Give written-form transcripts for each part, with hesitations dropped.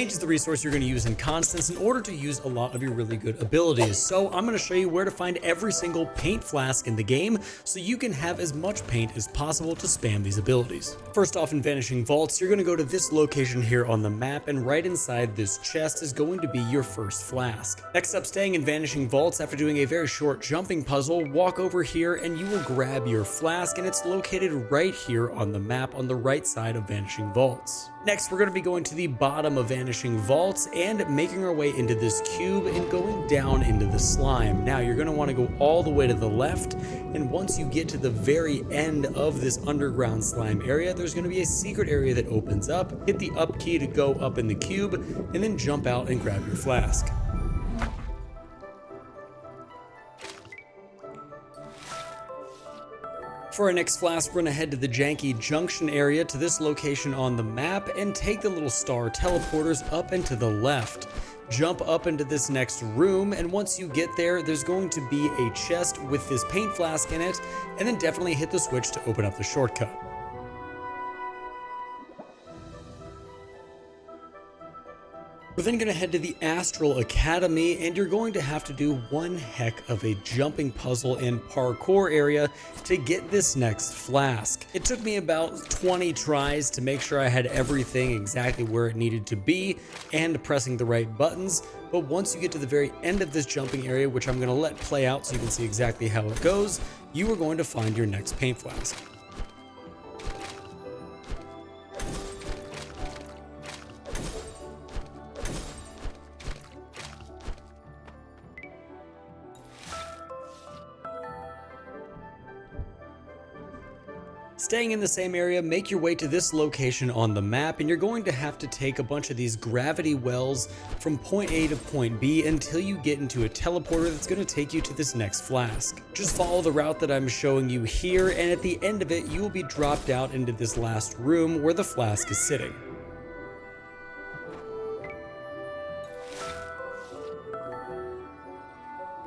Paint is the resource you're going to use in Constance in order to use a lot of your really good abilities. So I'm going to show you where to find every single paint flask in the game so you can have as much paint as possible to spam these abilities. First off, in Vanishing Vaults, you're going to go to this location here on the map, and right inside this chest is going to be your first flask. Next up, staying in Vanishing Vaults, after doing a very short jumping puzzle, walk over here and you will grab your flask, and it's located right here on the map on the right side of Vanishing Vaults. Next, we're going to be going to the bottom of Vanishing Vaults and making our way into this cube and going down into the slime. Now, you're going to want to go all the way to the left, and once you get to the very end of this underground slime area, there's going to be a secret area that opens up. Hit the up key to go up in the cube, and then jump out and grab your flask. For our next flask, we're going to head to the Janky Junction area to this location on the map and take the little star teleporters up and to the left. Jump up into this next room, and once you get there, there's going to be a chest with this paint flask in it, and then definitely hit the switch to open up the shortcut. We're then going to head to the Astral Academy, and you're going to have to do one heck of a jumping puzzle and parkour area to get this next flask. It took me about 20 tries to make sure I had everything exactly where it needed to be and pressing the right buttons, but once you get to the very end of this jumping area, which I'm going to let play out so you can see exactly how it goes, you are going to find your next paint flask. Staying in the same area, make your way to this location on the map, and you're going to have to take a bunch of these gravity wells from point A to point B until you get into a teleporter that's going to take you to this next flask. Just follow the route that I'm showing you here, and at the end of it, you will be dropped out into this last room where the flask is sitting.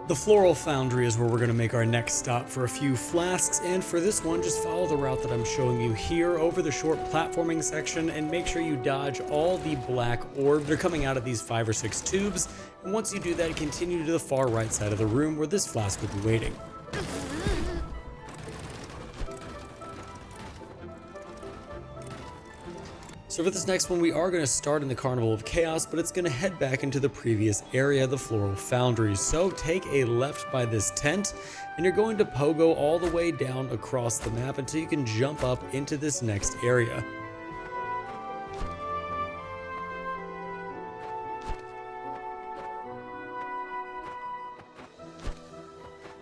The Floral Foundry is where we're going to make our next stop for a few flasks, and for this one, just follow the route that I'm showing you here over the short platforming section and make sure you dodge all the black orbs that are coming out of these 5 or 6 tubes, and once you do that, continue to the far right side of the room where this flask will be waiting. So for this next one, we are going to start in the Carnival of Chaos, but it's going to head back into the previous area, the Floral Foundry. So take a left by this tent, and you're going to pogo all the way down across the map until you can jump up into this next area.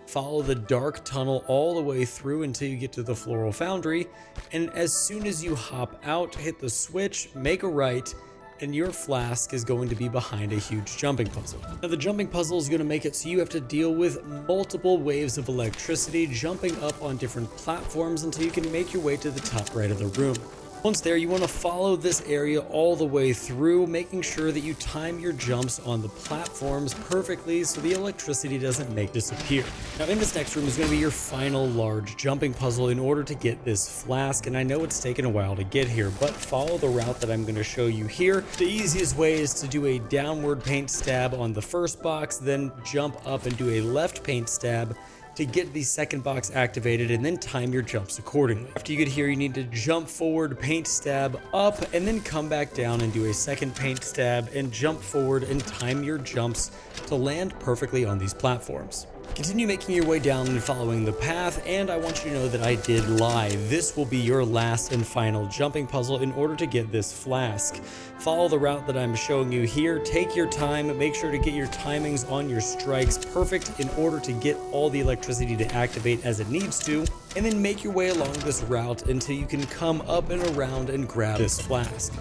Follow the dark tunnel all the way through until you get to the Floral Foundry, and as soon as you hop out, hit the switch, make a right, and your flask is going to be behind a huge jumping puzzle. Now the jumping puzzle is going to make it so you have to deal with multiple waves of electricity jumping up on different platforms until you can make your way to the top right of the room. Once there, you want to follow this area all the way through, making sure that you time your jumps on the platforms perfectly so the electricity doesn't make disappear. Now in this next room is going to be your final large jumping puzzle in order to get this flask, and I know it's taken a while to get here, but follow the route that I'm going to show you here. The easiest way is to do a downward paint stab on the first box, then jump up and do a left paint stab to get the second box activated, and then time your jumps accordingly. After you get here, you need to jump forward, paint stab up, and then come back down and do a second paint stab and jump forward and time your jumps to land perfectly on these platforms. Continue making your way down and following the path, and I want you to know that I did lie. This will be your last and final jumping puzzle in order to get this flask. Follow the route that I'm showing you here. Take your time, make sure to get your timings on your strikes perfect in order to get all the electricity to activate as it needs to, and then make your way along this route until you can come up and around and grab this flask.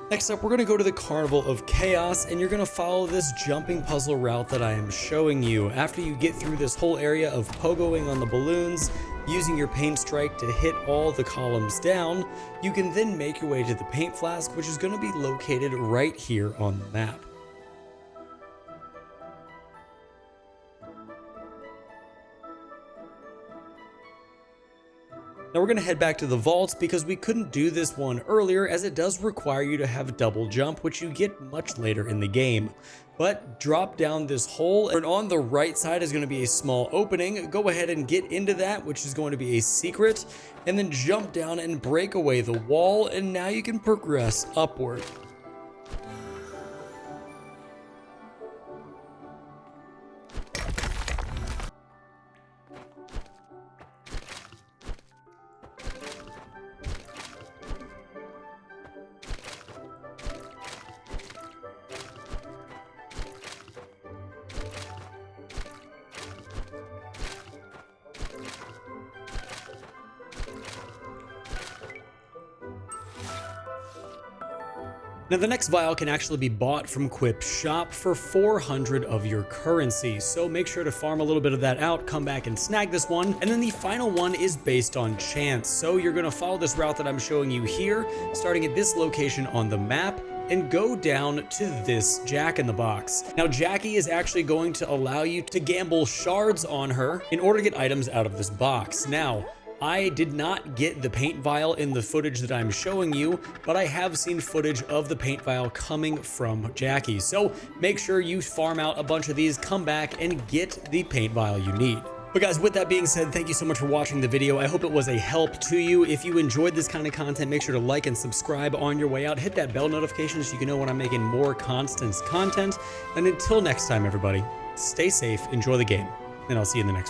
Next up, we're going to go to the Carnival of Chaos, and you're going to follow this jumping puzzle route that I am showing you. After you get through this whole area of pogoing on the balloons, using your paint strike to hit all the columns down, you can then make your way to the paint flask, which is going to be located right here on the map. Now we're going to head back to the vaults because we couldn't do this one earlier, as it does require you to have double jump, which you get much later in the game. But drop down this hole, and on the right side is going to be a small opening. Go ahead and get into that, which is going to be a secret, and then jump down and break away the wall, and now you can progress upward. Now the next vial can actually be bought from Quip's shop for 400 of your currency, so make sure to farm a little bit of that out, come back and snag this one. And then the final one is based on chance, so you're going to follow this route that I'm showing you here, starting at this location on the map, and go down to this Jack-in-the-Box. Now Jackie is actually going to allow you to gamble shards on her in order to get items out of this box. Now, I did not get the paint vial in the footage that I'm showing you, but I have seen footage of the paint vial coming from Jackie. So make sure you farm out a bunch of these, come back and get the paint vial you need. But guys, with that being said, thank you so much for watching the video. I hope it was a help to you. If you enjoyed this kind of content, make sure to like and subscribe on your way out. Hit that bell notification so you can know when I'm making more Constance content. And until next time, everybody, stay safe, enjoy the game, and I'll see you in the next one.